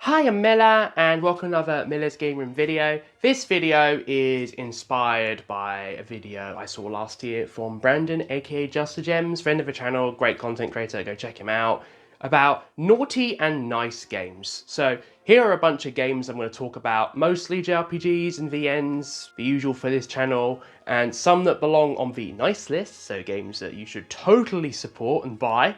Hi, I'm Milla and welcome to another Milla's Game Room video. This video is inspired by a video I saw last year from Brandon, aka Just the Gems, friend of the channel, great content creator, go check him out, about naughty and nice games. So here are a bunch of games I'm going to talk about, mostly JRPGs and VNs, the usual for this channel, and some that belong on the nice list, so games that you should totally support and buy,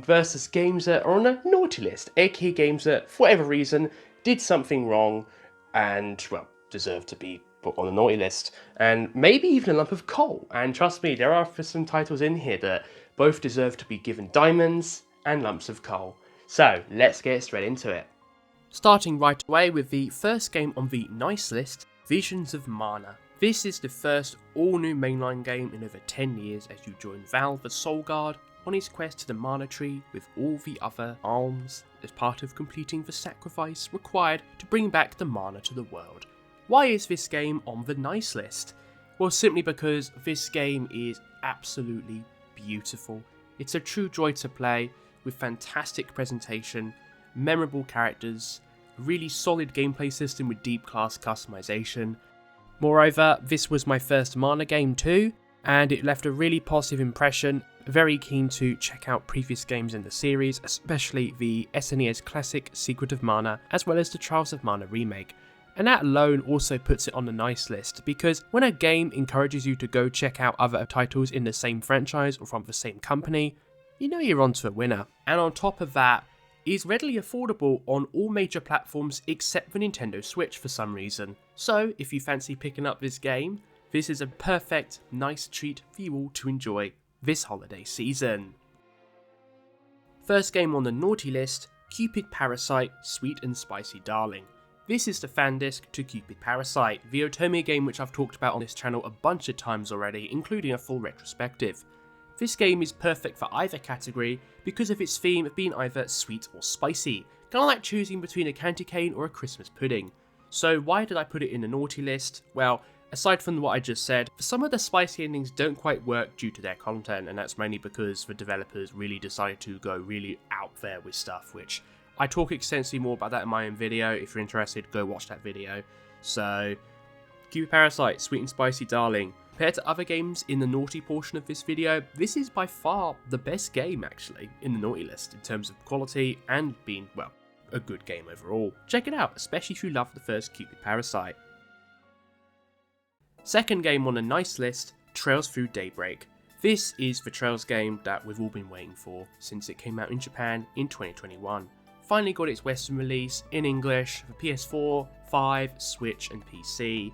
versus games that are on a naughty list, aka games that, for whatever reason, did something wrong and, well, deserve to be put on the naughty list, and maybe even a lump of coal. And trust me, there are some titles in here that both deserve to be given diamonds and lumps of coal. So, let's get straight into it. Starting right away with the first game on the nice list, Visions of Mana. This is the first all-new mainline game in over 10 years as you join Val the Soul Guard on his quest to the Mana Tree with all the other alms as part of completing the sacrifice required to bring back the mana to the world. Why is this game on the nice list? Well, simply because this game is absolutely beautiful. It's a true joy to play with fantastic presentation, memorable characters, a really solid gameplay system with deep class customization. Moreover, this was my first Mana game too, and it left a really positive impression. Very keen to check out previous games in the series, especially the SNES classic Secret of Mana, as well as the Trials of Mana remake. And that alone also puts it on the nice list, because when a game encourages you to go check out other titles in the same franchise or from the same company, you know you're onto a winner. And on top of that, is readily affordable on all major platforms except the Nintendo Switch for some reason. So if you fancy picking up this game, this is a perfect, nice treat for you all to enjoy this holiday season. First game on the naughty list, Cupid Parasite, Sweet and Spicy Darling. This is the fan disc to Cupid Parasite, the Otome game which I've talked about on this channel a bunch of times already, including a full retrospective. This game is perfect for either category because of its theme of being either sweet or spicy, kinda like choosing between a candy cane or a Christmas pudding. So why did I put it in the naughty list? Well, aside from what I just said, some of the spicy endings don't quite work due to their content, and that's mainly because the developers really decided to go really out there with stuff, which I talk extensively more about that in my own video. If you're interested, go watch that video. So, Cupid Parasite, Sweet and Spicy Darling. Compared to other games in the naughty portion of this video, this is by far the best game actually in the naughty list in terms of quality and being, well, a good game overall. Check it out, especially if you love the first Cupid Parasite. Second game on the nice list, Trails Through Daybreak. This is the Trails game that we've all been waiting for since it came out in Japan in 2021. Finally got its Western release in English for PS4, 5, Switch and PC.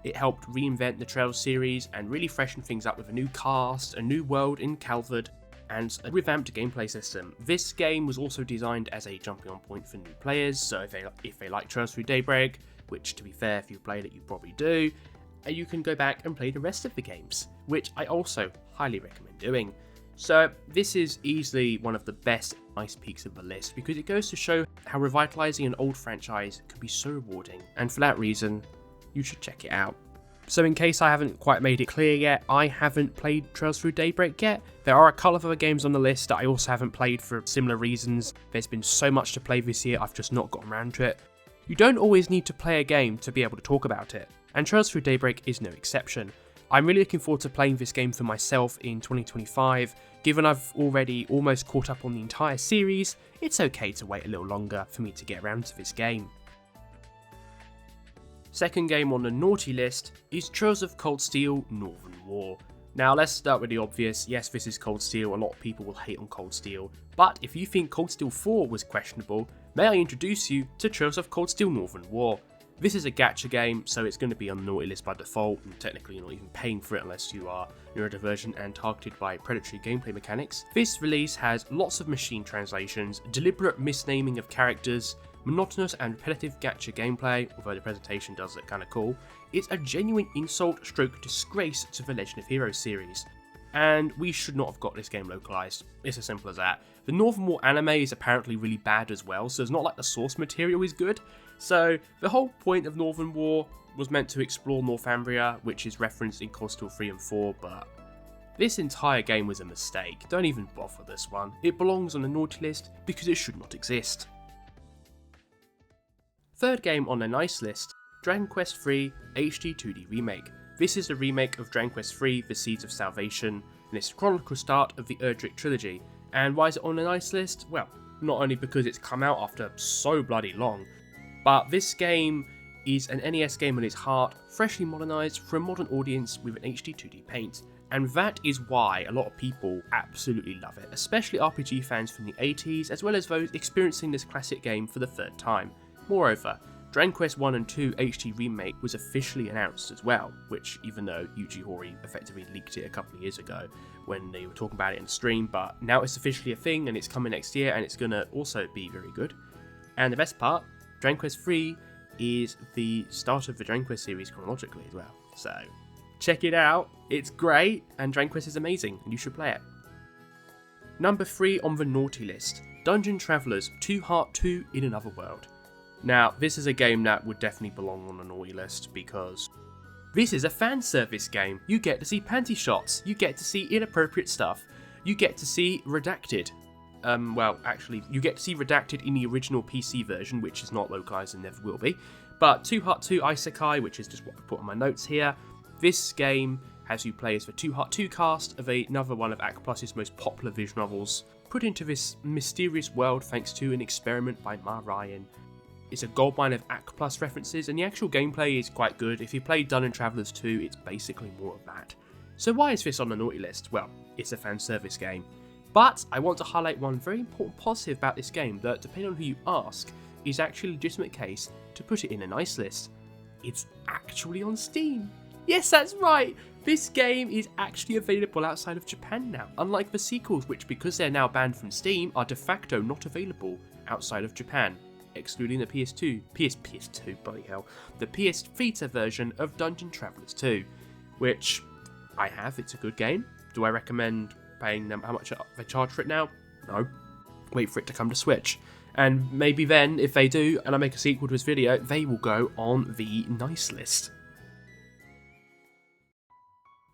It helped reinvent the Trails series and really freshen things up with a new cast, a new world in Calvard, and a revamped gameplay system. This game was also designed as a jumping on point for new players, so if they like Trails Through Daybreak, which to be fair if you played it you probably do, you can go back and play the rest of the games, which I also highly recommend doing. So this is easily one of the best nice peaks of the list because it goes to show how revitalizing an old franchise can be so rewarding, and for that reason, you should check it out. So in case I haven't quite made it clear yet, I haven't played Trails Through Daybreak yet. There are a couple of other games on the list that I also haven't played for similar reasons. There's been so much to play this year, I've just not gotten around to it. You don't always need to play a game to be able to talk about it, and Trails Through Daybreak is no exception. I'm really looking forward to playing this game for myself in 2025. Given I've already almost caught up on the entire series, it's okay to wait a little longer for me to get around to this game. Second game on the naughty list is Trails of Cold Steel Northern War. Now let's start with the obvious. Yes, this is Cold Steel, a lot of people will hate on Cold Steel, but if you think Cold Steel 4 was questionable, may I introduce you to Trails of Cold Steel Northern War. This is a gacha game, so it's going to be on the naughty list by default, and technically you're not even paying for it unless you are neurodivergent and targeted by predatory gameplay mechanics. This release has lots of machine translations, deliberate misnaming of characters, monotonous and repetitive gacha gameplay, although the presentation does look kinda cool. It's a genuine insult stroke disgrace to the Legend of Heroes series, and we should not have got this game localized. It's as simple as that. The Northern War anime is apparently really bad as well, so it's not like the source material is good. So the whole point of Northern War was meant to explore Northumbria, which is referenced in Cold Steel 3 and 4, but this entire game was a mistake. Don't even bother this one. It belongs on the naughty list because it should not exist. Third game on the nice list, Dragon Quest III HD 2D Remake. This is a remake of Dragon Quest III The Seeds of Salvation, and it's the chronological start of the Erdrick trilogy. And why is it on the nice list? Well, not only because it's come out after so bloody long, but this game is an NES game at its heart, freshly modernised for a modern audience with an HD 2D paint. And that is why a lot of people absolutely love it, especially RPG fans from the 80s, as well as those experiencing this classic game for the third time. Moreover, Dragon Quest 1 and 2 HD Remake was officially announced as well, which, even though Yuji Horii effectively leaked it a couple of years ago when they were talking about it in the stream, but now it's officially a thing and it's coming next year and it's gonna also be very good. And the best part, Dragon Quest 3 is the start of the Dragon Quest series chronologically as well, so check it out, it's great, and Dragon Quest is amazing, and you should play it. Number 3 on the naughty list, Dungeon Travelers 2 Heart 2 in Another World. Now, this is a game that would definitely belong on the naughty list, because this is a fan service game. You get to see panty shots, you get to see inappropriate stuff, you get to see Redacted. Well, actually, you get to see Redacted in the original PC version, which is not localized and never will be, but 2 Heart 2 Isekai, which is just what I put on my notes here. This game has you play as the 2 Heart 2 cast of another one of Act Plus's most popular visual novels, put into this mysterious world thanks to an experiment by Ma Ryan. It's a goldmine of Act Plus references, and the actual gameplay is quite good. If you play Dungeon Travelers 2, it's basically more of that. So why is this on the naughty list? Well, it's a fan service game. But I want to highlight one very important positive about this game that, depending on who you ask, is actually a legitimate case to put it in a nice list. It's actually on Steam. Yes, that's right! This game is actually available outside of Japan now, unlike the sequels, which, because they're now banned from Steam, are de facto not available outside of Japan, excluding the PS2, bloody hell, the PS Vita version of Dungeon Travelers 2, which I have. It's a good game. Do I recommend paying them how much they charge for it now? No. Wait for it to come to Switch. And maybe then, if they do, and I make a sequel to this video, they will go on the nice list.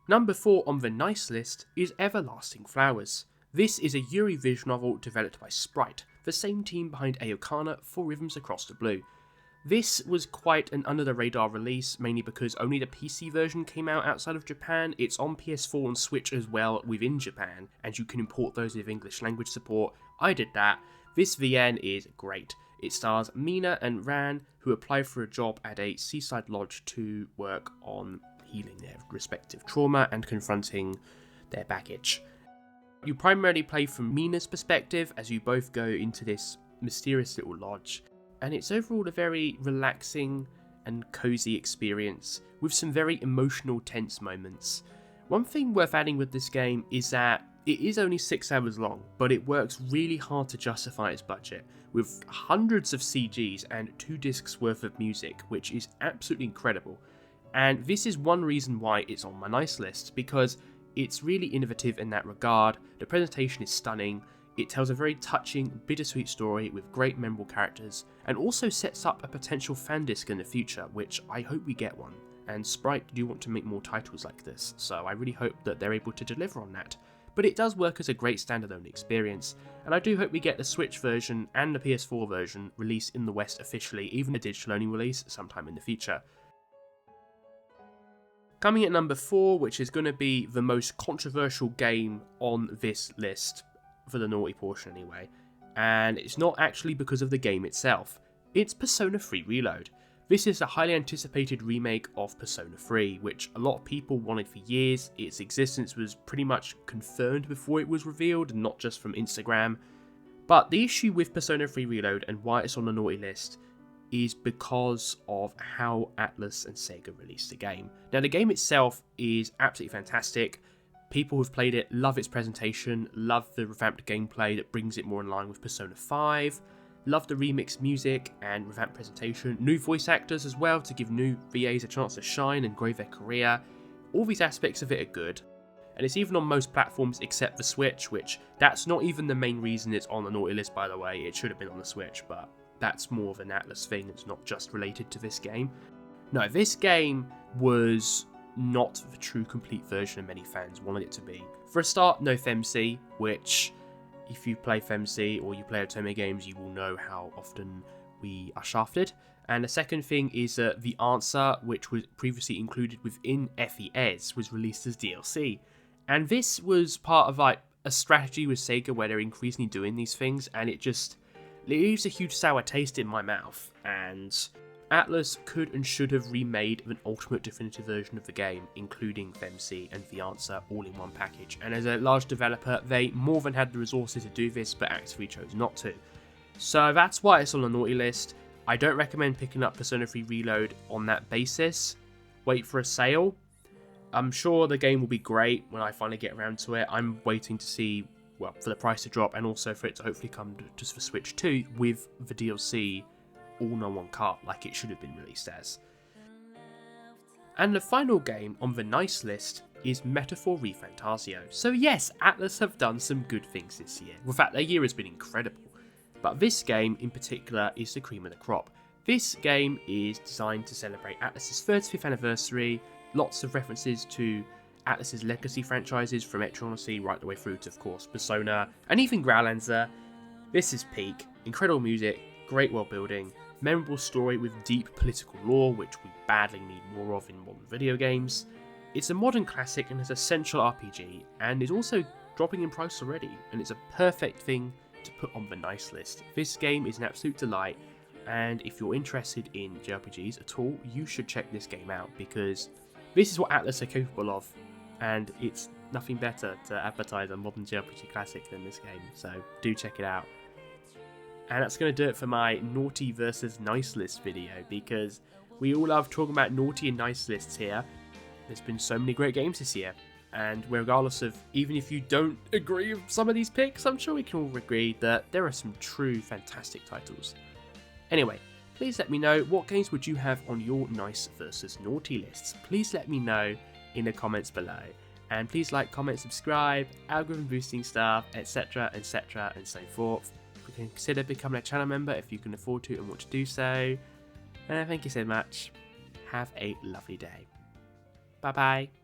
Number 4 on the nice list is Everlasting Flowers. This is a Yuri visual novel developed by Sprite, the same team behind Ayokana for Rhythms Across the Blue. This was quite an under-the-radar release, mainly because only the PC version came out outside of Japan. It's on PS4 and Switch as well within Japan, and you can import those with English language support. I did that. This VN is great. It stars Mina and Ran, who apply for a job at a seaside lodge to work on healing their respective trauma and confronting their baggage. You primarily play from Mina's perspective as you both go into this mysterious little lodge, and it's overall a very relaxing and cozy experience with some very emotional, tense moments. One thing worth adding with this game is that it is only 6 hours long, but it works really hard to justify its budget, with hundreds of CGs and 2 discs worth of music, which is absolutely incredible. And this is one reason why it's on my nice list, because it's really innovative in that regard. The presentation is stunning, it tells a very touching, bittersweet story with great memorable characters, and also sets up a potential fan disc in the future, which I hope we get one. And Sprite do want to make more titles like this, so I really hope that they're able to deliver on that. But it does work as a great standalone experience, and I do hope we get the Switch version and the PS4 version released in the West officially, even a digital only release sometime in the future. Coming at number 4, which is going to be the most controversial game on this list, for the naughty portion anyway, and it's not actually because of the game itself, it's Persona 3 Reload. This is a highly anticipated remake of Persona 3, which a lot of people wanted for years. Its existence was pretty much confirmed before it was revealed, and not just from Instagram. But the issue with Persona 3 Reload and why it's on the naughty list is because of how Atlus and Sega released the game. Now, the game itself is absolutely fantastic. People who've played it love its presentation, love the revamped gameplay that brings it more in line with Persona 5, love the remixed music and revamped presentation, new voice actors as well to give new VAs a chance to shine and grow their career. All these aspects of it are good, and it's even on most platforms except the Switch, which that's not even the main reason it's on the naughty list, by the way. It should have been on the Switch, but that's more of an Atlus thing. It's not just related to this game. No, this game was not the true complete version many fans wanted it to be. For a start, no FemC, which, if you play FemC or you play Otome games, you will know how often we are shafted. And the second thing is The Answer, which was previously included within FES, was released as DLC. And this was part of like a strategy with Sega where they're increasingly doing these things, and it leaves a huge sour taste in my mouth. And Atlus could and should have remade an ultimate definitive version of the game, including FEMC and The Answer all in one package. And as a large developer, they more than had the resources to do this, but actively chose not to. So that's why it's on the naughty list. I don't recommend picking up Persona 3 Reload on that basis. Wait for a sale. I'm sure the game will be great when I finally get around to it. I'm waiting to see, well, for the price to drop and also for it to hopefully come just for Switch 2 with the DLC all on one cart like it should have been released as. And the final game on the nice list is Metaphor Fantazio. So yes, Atlus have done some good things this year. In fact, their year has been incredible. But this game in particular is the cream of the crop. This game is designed to celebrate Atlus's 35th anniversary, lots of references to Atlus's legacy franchises from Metro Odyssey right the way through to, of course, Persona and even Growlancer. This is peak, incredible music, great world building, memorable story with deep political lore, which we badly need more of in modern video games. It's a modern classic and has a central RPG, and is also dropping in price already, and it's a perfect thing to put on the nice list. This game is an absolute delight, and if you're interested in JRPGs at all, you should check this game out, because this is what Atlus are capable of, and it's nothing better to advertise a modern JRPG classic than this game, so do check it out. And that's going to do it for my naughty versus nice list video, because we all love talking about naughty and nice lists here. There's been so many great games this year, and regardless of, even if you don't agree with some of these picks, I'm sure we can all agree that there are some true fantastic titles. Anyway, please let me know what games would you have on your nice versus naughty lists. Please let me know in the comments below. And please like, comment, subscribe, algorithm boosting stuff, etc, etc, and so forth. You can consider becoming a channel member if you can afford to and want to do so. And thank you so much. Have a lovely day. Bye bye.